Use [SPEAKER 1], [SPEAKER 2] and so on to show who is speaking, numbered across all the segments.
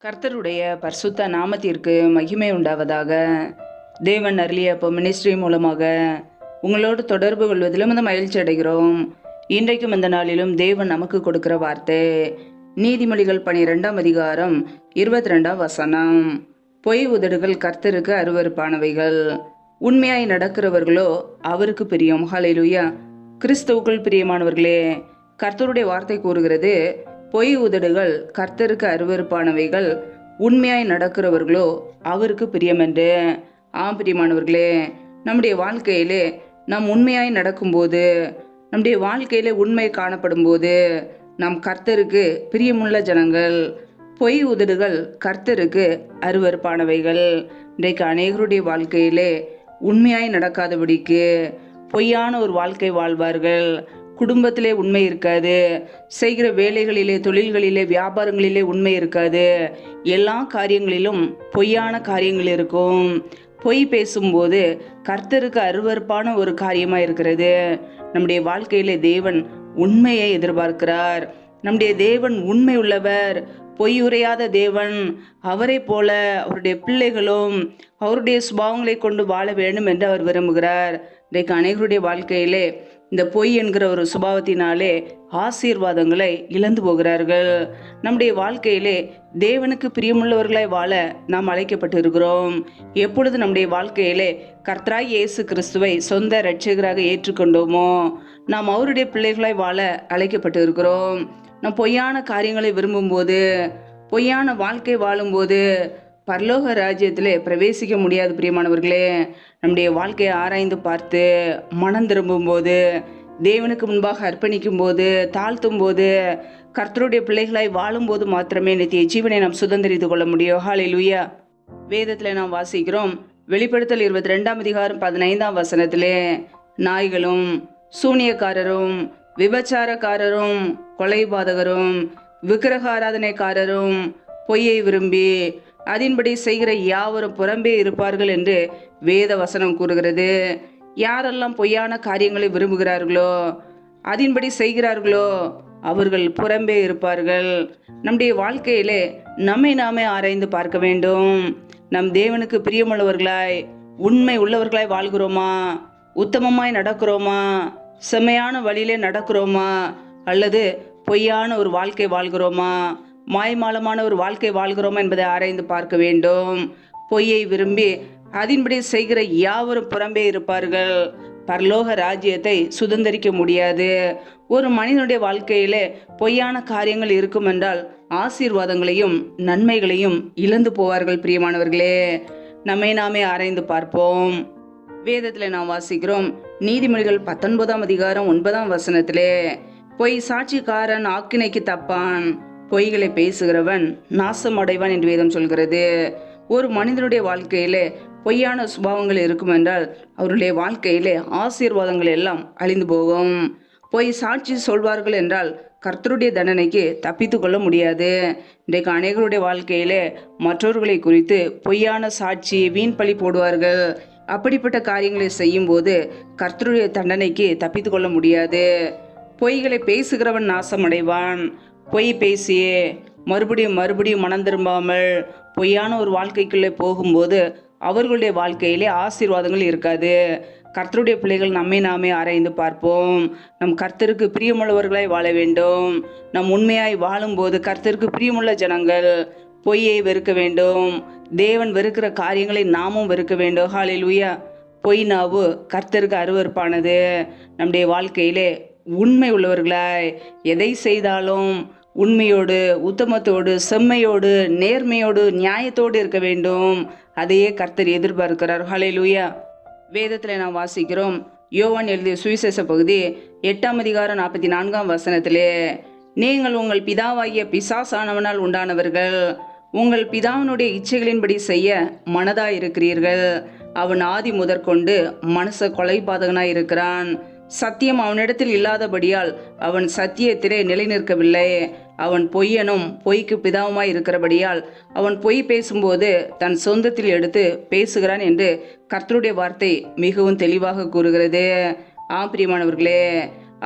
[SPEAKER 1] கர்த்தருடைய பரிசுத்த நாமத்திற்கு மகிமை உண்டாவதாக. தேவன் அருளிய மினிஸ்ட்ரி மூலமாக உங்களோடு தொடர்பு கொள்வதிலும் இந்த மகிழ்ச்சி அடைகிறோம். இன்றைக்கும் இந்த நாளிலும் தேவன் நமக்கு கொடுக்கிற வார்த்தை நீதிமொழிகள் 12ஆம் அதிகாரம் 22ஆம் வசனம். பொய் உதடுகள் கர்த்தருக்கு அருவருப்பானவைகள், உண்மையாய் நடக்கிறவர்களோ அவருக்கு பிரியம். ஹல்லேலூயா. கிறிஸ்துவுக்குள் பிரியமானவர்களே, கர்த்தருடைய வார்த்தை கூறுகிறது, பொய் உதடுகள் கர்த்தருக்கு அருவருப்பானவைகள், உண்மையாய் நடக்கிறவர்களோ அவருக்கு பிரியம் என்று. பிரியமானவர்களே, நம்முடைய வாழ்க்கையிலே நாம் உண்மையாய் நடக்கும்போது, நம்முடைய வாழ்க்கையிலே உண்மை காணப்படும் போது நாம் கர்த்தருக்கு பிரியமுள்ள ஜனங்கள். பொய் உதடுகள் கர்த்தருக்கு அருவருப்பானவைகள். இன்றைக்கு அநேகருடைய வாழ்க்கையிலே உண்மையாய் நடக்காதபடிக்கு பொய்யான ஒரு வாழ்க்கை வாழ்வார்கள். குடும்பத்திலே உண்மை இருக்காது, செய்கிற வேலைகளிலே, தொழில்களிலே, வியாபாரங்களிலே உண்மை இருக்காது. எல்லா காரியங்களிலும் பொய்யான காரியங்கள் இருக்கும். பொய் பேசும்போது கர்த்தருக்கு அருவருப்பான ஒரு காரியமாக இருக்கிறது. நம்முடைய வாழ்க்கையிலே தேவன் உண்மையை எதிர்பார்க்கிறார். நம்முடைய தேவன் உண்மை உள்ளவர், பொய் உரையாத தேவன். அவரை போல அவருடைய பிள்ளைகளும் அவருடைய சுபாவங்களை கொண்டு வாழ வேண்டும் என்று அவர் விரும்புகிறார். இன்றைக்கு அநேகருடைய வாழ்க்கையிலே இந்த பொய் என்கிற ஒரு சுபாவத்தினாலே ஆசீர்வாதங்களை இழந்து போகிறார்கள். நம்முடைய வாழ்க்கையிலே தேவனுக்கு பிரியமுள்ளவர்களாய் வாழ நாம் அழைக்கப்பட்டு இருக்கிறோம். எப்பொழுது நம்முடைய வாழ்க்கையிலே கர்த்தராய் இயேசு கிறிஸ்துவை சொந்த இரட்சகராக ஏற்றுக்கொண்டோமோ, நாம் அவருடைய பிள்ளைகளாய் வாழ அழைக்கப்பட்டு இருக்கிறோம். நாம் பொய்யான காரியங்களை விரும்பும்போது, பொய்யான வாழ்க்கை வாழும்போது பரலோக ராஜ்யத்திலே பிரவேசிக்க முடியாது. பிரியமானவர்களே, நம்முடைய வாழ்க்கையை ஆராய்ந்து பார்த்து மனம் திரும்பும் போது, தேவனுக்கு முன்பாக அர்ப்பணிக்கும் போது, தாழ்த்தும் போது, கர்த்தருடைய பிள்ளைகளாய் வாழும்போது மாத்திரமே நித்திய ஜீவனை நாம் சுதந்திரித்து கொள்ள முடியும். ஹல்லேலூயா. வேதத்தில் நாம் வாசிக்கிறோம், வெளிப்படுத்தல் 22ஆம் அதிகாரம் 15ஆம் வசனத்திலே, நாய்களும் சூனியக்காரரும் விபச்சாரக்காரரும் கொலைபாதகரும் விக்கிரக ஆராதனைக்காரரும் பொய்யை விரும்பி அதன்படி செய்கிற யாவரும் புறம்பே இருப்பார்கள் என்று வேத வசனம் கூறுகிறது. யாரெல்லாம் பொய்யான காரியங்களை விரும்புகிறார்களோ, அதன்படி செய்கிறார்களோ, அவர்கள் புறம்பே இருப்பார்கள். நம்முடைய வாழ்க்கையிலே நம்மை நாமே ஆராய்ந்து பார்க்க வேண்டும். நம் தேவனுக்கு பிரியமுள்ளவர்களாய், உண்மை உள்ளவர்களாய் வாழ்கிறோமா? உத்தமமாய் நடக்கிறோமா? செம்மையான வழியிலே நடக்கிறோமா? அல்லது பொய்யான ஒரு வாழ்க்கை வாழ்கிறோமா? மாய்மாலமான ஒரு வாழ்க்கை வாழ்கிறோமா என்பதை ஆராய்ந்து பார்க்க வேண்டும். பொய்யை விரும்பி அதன்படி செய்கிற யாவரும் புறம்பே இருப்பார்கள். பரலோக ராஜ்யத்தை சுதந்திரிக்க முடியாது. ஒரு மனிதனுடைய வாழ்க்கையிலே பொய்யான காரியங்கள் இருக்கும் என்றால் ஆசீர்வாதங்களையும் நன்மைகளையும் இழந்து போவார்கள். பிரியமானவர்களே, நம்மை நாமே ஆராய்ந்து பார்ப்போம். வேதத்தில் நாம் வாசிக்கிறோம், நீதிமொழிகள் 19ஆம் அதிகாரம் 9ஆம் வசனத்திலே, பொய் சாட்சிக்காரன் ஆக்கினைக்கு தப்பான், பொய்களை பேசுகிறவன் நாசம் அடைவான் என்று வேதம் சொல்கிறது. ஒரு மனிதனுடைய வாழ்க்கையிலே பொய்யான சுபாவங்கள் இருக்கும் என்றால் அவருடைய வாழ்க்கையிலே ஆசீர்வாதங்கள் எல்லாம் அழிந்து போகும். பொய் சாட்சி சொல்வார்கள் என்றால் கர்த்தருடைய தண்டனைக்கு தப்பித்து கொள்ள முடியாது. இன்றைக்கு அநேகருடைய வாழ்க்கையிலே மற்றவர்களை குறித்து பொய்யான சாட்சி, வீண் பழி போடுவார்கள். அப்படிப்பட்ட காரியங்களை செய்யும் போது கர்த்தருடைய தண்டனைக்கு தப்பித்து கொள்ள முடியாது. பொய்களை பேசுகிறவன் நாசம் அடைவான். பொய் பேசியே மறுபடியும் மனம் திரும்பாமல் பொய்யான ஒரு வாழ்க்கைக்குள்ளே போகும்போது அவர்களுடைய வாழ்க்கையிலே ஆசீர்வாதங்கள் இருக்காது. கர்த்தருடைய பிள்ளைகள் நம்மை நாமே ஆராய்ந்து பார்ப்போம். நம் கர்த்தருக்கு பிரியமுள்ளவர்களாய் வாழ வேண்டும். நம் உண்மையாய் வாழும்போது கர்த்தருக்கு பிரியமுள்ள ஜனங்கள். பொய்யை வெறுக்க வேண்டும். தேவன் வெறுக்கிற காரியங்களை நாமும் வெறுக்க வேண்டும். ஹல்லேலூயா. பொய் நாவு கர்த்தருக்கு அருவருப்பானது. நம்முடைய வாழ்க்கையிலே உண்மை உள்ளவர்களாய் எதை செய்தாலும் உண்மையோடு, உத்தமத்தோடு, செம்மையோடு, நேர்மையோடு, நியாயத்தோடு இருக்க வேண்டும். அதையே கர்த்தர் எதிர்பார்க்கிறார். ஹல்லேலூயா. வேதத்தில் நாம் வாசிக்கிறோம், யோவான் எழுதிய சுவிசேஷ பகுதி 8ஆம் அதிகாரம் 44ஆம் வசனத்திலே, நீங்கள் உங்கள் பிதாவாகிய பிசாசானவனால் உண்டானவர்கள், உங்கள் பிதாவினுடைய இச்சைகளின்படி செய்ய மனதாய் இருக்கிறீர்கள். அவன் ஆதி முதற்கொண்டு மனுஷ கொலைபாதகனாய் இருக்கிறான். சத்தியம் அவனிடத்தில் இல்லாதபடியால் அவன் சத்தியத்திலே நிலை நிற்கவில்லை. அவன் பொய்யனும் பொய்க்கு பிதாவுமாய் இருக்கிறபடியால் அவன் பொய் பேசும்போது தன் சொந்தத்தில் எடுத்து பேசுகிறான் என்று கர்த்தருடைய வார்த்தை மிகவும் தெளிவாக கூறுகிறது. பிரியமானவர்களே,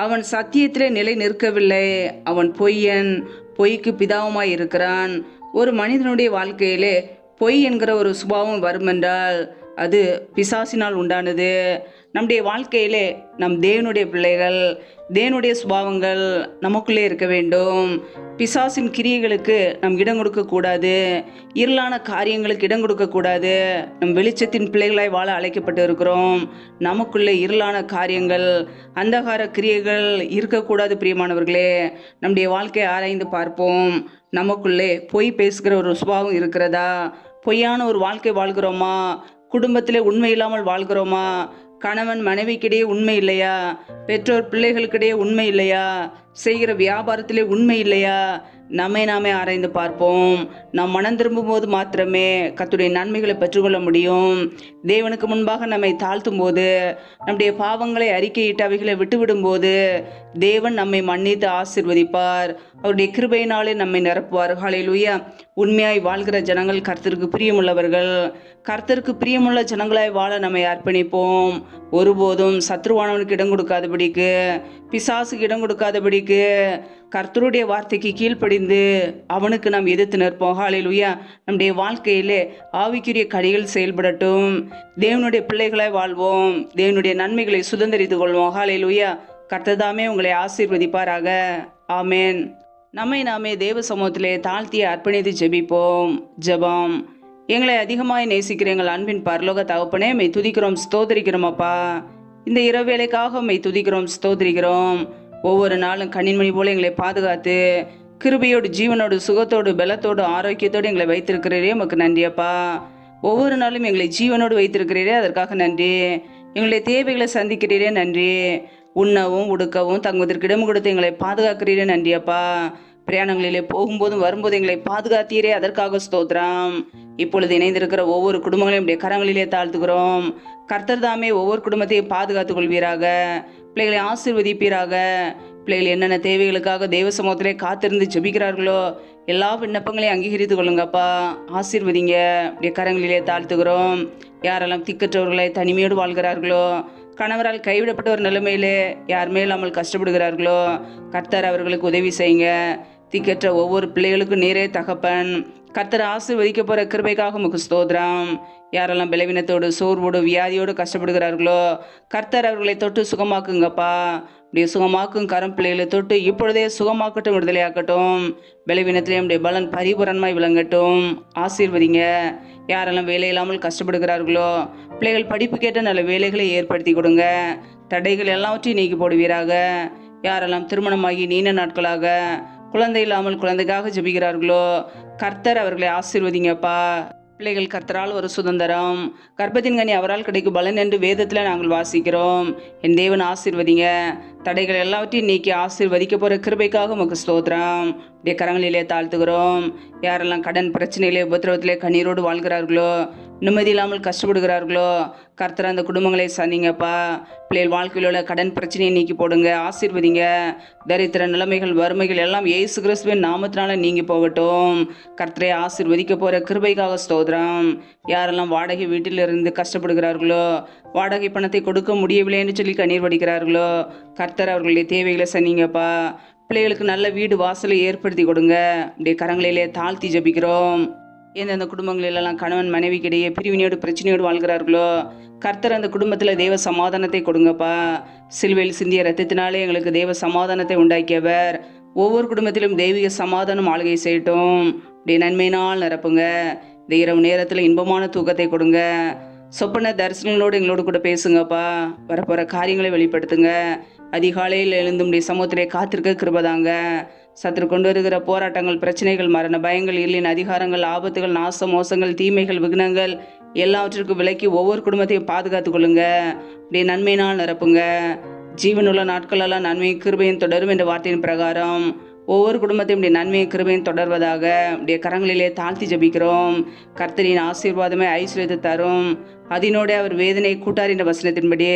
[SPEAKER 1] அவன் சத்தியத்திலே நிலை நிற்கவில்லை. அவன் பொய்யன், பொய்க்கு பிதாவுமாய் இருக்கிறான். ஒரு மனிதனுடைய வாழ்க்கையிலே பொய் என்கிற ஒரு சுபாவம் வருமென்றால் அது பிசாசினால் உண்டானது. நம்முடைய வாழ்க்கையிலே நம் தேவனுடைய பிள்ளைகள், தேவனுடைய சுபாவங்கள் நமக்குள்ளே இருக்க வேண்டும். பிசாசின் கிரியைகளுக்கு நம் இடம் கொடுக்கக்கூடாது. இருளான காரியங்களுக்கு இடம் கொடுக்கக்கூடாது. நம் வெளிச்சத்தின் பிள்ளைகளாய் வாழ அழைக்கப்பட்டு இருக்கிறோம். நமக்குள்ளே இருளான காரியங்கள், அந்தகார கிரியைகள் இருக்கக்கூடாது. பிரியமானவர்களே, நம்முடைய வாழ்க்கையை ஆராய்ந்து பார்ப்போம். நமக்குள்ளே பொய் பேசுகிற ஒரு சுபாவம் இருக்கிறதா? பொய்யான ஒரு வாழ்க்கை வாழ்கிறோமா? குடும்பத்திலே உண்மை இல்லாமல் வாழ்கிறோமா? கணவன் மனைவிக்கிடையே உண்மை இல்லையா? பெற்றோர் பிள்ளைகளுக்கிடையே உண்மை இல்லையா? செய்கிற வியாபாரத்திலே உண்மை இல்லையா? நம்மை நாமே ஆராய்ந்து பார்ப்போம். நாம் மனம் திரும்பும் போது மாத்திரமே கர்த்தருடைய நன்மைகளை பெற்றுக்கொள்ள முடியும். தேவனுக்கு முன்பாக நம்மை தாழ்த்தும் போது, நம்முடைய பாவங்களை அறிக்கையிட்டு அவைகளை விட்டுவிடும் போது தேவன் நம்மை மன்னித்து ஆசீர்வதிப்பார். அவருடைய கிருபையினாலே நம்மை நிரப்புவார். ஹல்லேலூயா. உண்மையாய் வாழ்கிற ஜனங்கள் கர்த்தருக்கு பிரியமுள்ளவர்கள். கர்த்தருக்கு பிரியமுள்ள ஜனங்களாய் வாழ நம்மை அர்ப்பணிப்போம். ஒருபோதும் சத்ருவானவனுக்கு இடம் கொடுக்காதபடிக்கு, பிசாசுக்கு இடம் கொடுக்காதபடிக்கு, கர்த்தருடைய வார்த்தைக்கு கீழ்ப்படிந்து அவனுக்கு நாம் எதிர்த்து நிற்போம். ஹல்லேலூயா. நம்முடைய வாழ்க்கையிலே ஆவிக்குரிய கனிகள் செயல்படட்டும். தேவனுடைய பிள்ளைகளாய் வாழ்வோம். தேவனுடைய நன்மைகளை சுதந்திரித்துக் கொள்வோம். ஹல்லேலூயா. கர்த்தர்தாமே உங்களை ஆசீர்வதிப்பாராக. ஆமேன். நம்மை நாமே தேவ சமூகத்திலே தாழ்த்தி அர்ப்பணித்து ஜெபிப்போம். ஜெபம். எங்களை அதிகமாய் நேசிக்கிற எங்கள் அன்பின் பரலோக தகப்பனே, மெய் துதிக்கிறோம், ஸ்தோத்திரிக்கிறோம் அப்பா. இந்த இரவேளைக்காக மெய் துதிக்கிறோம், ஸ்தோத்திரிக்கிறோம். ஒவ்வொரு நாளும் கண்ணின்மணி போல எங்களை பாதுகாத்து கிருபையோடு, ஜீவனோடு, சுகத்தோடு, பலத்தோடு, ஆரோக்கியத்தோடு எங்களை வைத்திருக்கிறீரே, உமக்கு நன்றி அப்பா. ஒவ்வொரு நாளும் எங்களை ஜீவனோடு வைத்திருக்கிறீரே, அதற்காக நன்றி. எங்களுடைய தேவைகளை சந்திக்கிறீரே, நன்றி. உண்ணவும் உடுக்கவும் தங்குவதற்கு இடம் கொடுத்து எங்களை பாதுகாக்கிறீரே, நன்றி அப்பா. பிரயாணங்களிலே போகும்போதும் வரும்போது எங்களை பாதுகாத்தீரே, அதற்காக ஸ்தோத்திரம். இப்பொழுது இணைந்திருக்கிற ஒவ்வொரு குடும்பங்களையும் உடைய கரங்களிலே தாழ்த்துகிறோம். கர்த்தர் தாமே ஒவ்வொரு குடும்பத்தையும் பாதுகாத்துக் கொள்வீராக. பிள்ளைகளை ஆசீர்வதிப்பீராக. பிள்ளைகள் என்னென்ன தேவைகளுக்காக தெய்வ சமூகத்திலே காத்திருந்து ஜெபிக்கிறார்களோ எல்லா விண்ணப்பங்களையும் அங்கீகரித்து கொள்ளுங்கப்பா. ஆசீர்வதிங்க. உடைய கரங்களிலே தாழ்த்துகிறோம். யாரெல்லாம் திக்கற்றவர்களை தனிமையோடு வாழ்கிறார்களோ, கணவரால் கைவிடப்பட்ட ஒரு நிலைமையிலே யாருமே இல்லாமல் கஷ்டப்படுகிறார்களோ, கர்த்தர் அவர்களுக்கு உதவி செய்யுங்க. திக்கற்ற ஒவ்வொரு பிள்ளைகளுக்கும் நீரே தகப்பன். கர்த்தர் ஆசீர்வதிக்க போகிற கிருபைக்காக உமக்கு ஸ்தோத்திரம். யாரெல்லாம் பலவீனத்தோடு, சோர்வோடு, வியாதியோடு கஷ்டப்படுகிறார்களோ, கர்த்தர் அவர்களை தொட்டு சுகமாக்குங்கப்பா. இப்படி சுகமாக்கும் கரம் பிள்ளைகளை தொட்டு இப்பொழுதே சுகமாக்கட்டும், விடுதலையாக்கட்டும். பலவீனத்திலே நம்முடைய பலன் பரிபூரணமாய் விளங்கட்டும். ஆசீர்வதிங்க. யாரெல்லாம் வேலை இல்லாமல் கஷ்டப்படுகிறார்களோ, பிள்ளைகள் படிப்பு கேட்ட நல்ல வேலைகளை ஏற்படுத்தி கொடுங்க. தடைகள் எல்லாவற்றையும் நீக்கி போடுவீராக. யாரெல்லாம் திருமணமாகி நீண்ட நாட்களாக குழந்தை இல்லாமல் குழந்தைக்காக ஜெபிக்கிறார்களோ, கர்த்தர் அவர்களை ஆசீர்வதிங்கப்பா. பிள்ளைகள் கர்த்தரால் ஒரு சுதந்திரம், கர்ப்பத்தின் கனி அவரால் கிடைக்கும் பலன் என்று வேதத்தில் நாங்கள் வாசிக்கிறோம். என் தேவன் ஆசீர்வதிங்க. தடைகள் எல்லாவற்றையும் நீக்கி ஆசீர்வதிக்க போகிற கிருபைக்காக உமக்கு ஸ்தோத்திரம். உடைய கரங்களிலே தாழ்த்துகிறோம். யாரெல்லாம் கடன் பிரச்சனையிலே, உபத்திரவத்திலே கண்ணீரோடு வாழ்கிறார்களோ, நிம்மதி இல்லாமல் கஷ்டப்படுகிறார்களோ, கர்த்தர் அந்த குடும்பங்களை சந்திங்கப்பா. பிள்ளைகள் வாழ்க்கையில் உள்ள கடன் பிரச்சனையை நீக்கி போடுங்க. ஆசீர்வதிங்க. தரித்திர நிலைமைகள், வறுமைகள் எல்லாம் இயேசு கிறிஸ்துவின் நாமத்தினால நீங்கி போகட்டும். கர்த்தரை ஆசீர்வதிக்க போகிற கிருபைக்காக ஸ்தோத்திரம். யாரெல்லாம் வாடகை வீட்டிலிருந்து கஷ்டப்படுகிறார்களோ, வாடகை பணத்தை கொடுக்க முடியவில்லை என்று சொல்லி கண்ணீர் வடிக்கிறார்களோ, கர்த்தர் அவர்களுடைய தேவைகளை சந்திங்கப்பா. பிள்ளைகளுக்கு நல்ல வீடு வாசலை ஏற்படுத்தி கொடுங்க. அப்படியே கரங்களிலே தாழ்த்தி ஜபிக்கிறோம். எந்தெந்த குடும்பங்களிலெல்லாம் கணவன் மனைவிக்கிடையே பிரிவினையோடு பிரச்சனையோடு வாழ்கிறார்களோ, கர்த்தர் அந்த குடும்பத்தில் தேவ சமாதானத்தை கொடுங்கப்பா. சிலுவையில் சிந்திய ரத்தத்தினாலே எங்களுக்கு தேவ சமாதானத்தை உண்டாக்கியவர். ஒவ்வொரு குடும்பத்திலும் தெய்வீக சமாதானம் ஆளுகை செய்யட்டும். அப்படியே நன்மையினால் நிரப்புங்க. இந்த இரவு நேரத்தில் இன்பமான தூக்கத்தை கொடுங்க. சொப்பன தரிசனங்களோடு எங்களோடு கூட பேசுங்கப்பா. வரப்போகிற காரியங்களை வெளிப்படுத்துங்க. அதிகாலையில் எழுந்தும்படி சமூகத்திலே காத்திருக்க கிருபதாங்க. சத்துரு கொண்டு வருகிற போராட்டங்கள், பிரச்சனைகள், மரண பயங்கள், இருளின் அதிகாரங்கள், ஆபத்துகள், நாச மோசங்கள், தீமைகள், விக்னங்கள் எல்லாவற்றிற்கும் விலக்கி ஒவ்வொரு குடும்பத்தையும் பாதுகாத்து கொள்ளுங்க. அப்படியே நன்மையினால் நிரப்புங்க. ஜீவனுள்ள நாட்களெல்லாம் நன்மையும் கிருபையும் தொடரும் என்ற வார்த்தையின் பிரகாரம் ஒவ்வொரு குடும்பத்தையும் இப்படி நன்மையும் கிருபையும் தொடர்வதாக அப்படியே கரங்களிலே தாழ்த்தி ஜபிக்கிறோம். கர்த்தரின் ஆசீர்வாதமே ஐஸ்வர்யத்தை தரும், அதனோட அவர் வேதனை கூட்டார் என்ற வசனத்தின்படி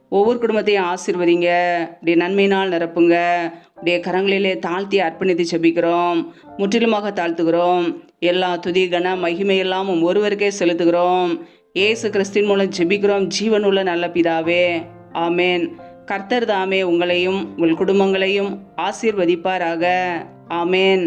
[SPEAKER 1] ஒவ்வொரு குடும்பத்தையும் ஆசீர்வதிங்க. அப்படியே நன்மையினால் நிரப்புங்க. அப்படியே கரங்களிலே தாழ்த்தி அர்ப்பணித்து ஜபிக்கிறோம். முற்றிலுமாக தாழ்த்துகிறோம். எல்லா துதி கன மகிமையெல்லாம் ஒருவருக்கே செலுத்துகிறோம். இயேசு கிறிஸ்துவின் மூலம் ஜெபிக்கிறோம் ஜீவனுள்ள நல்ல பிதாவே, ஆமேன். கர்த்தர் தாமே உங்களையும் உங்கள் குடும்பங்களையும் ஆசீர்வதிப்பாராக. ஆமேன்.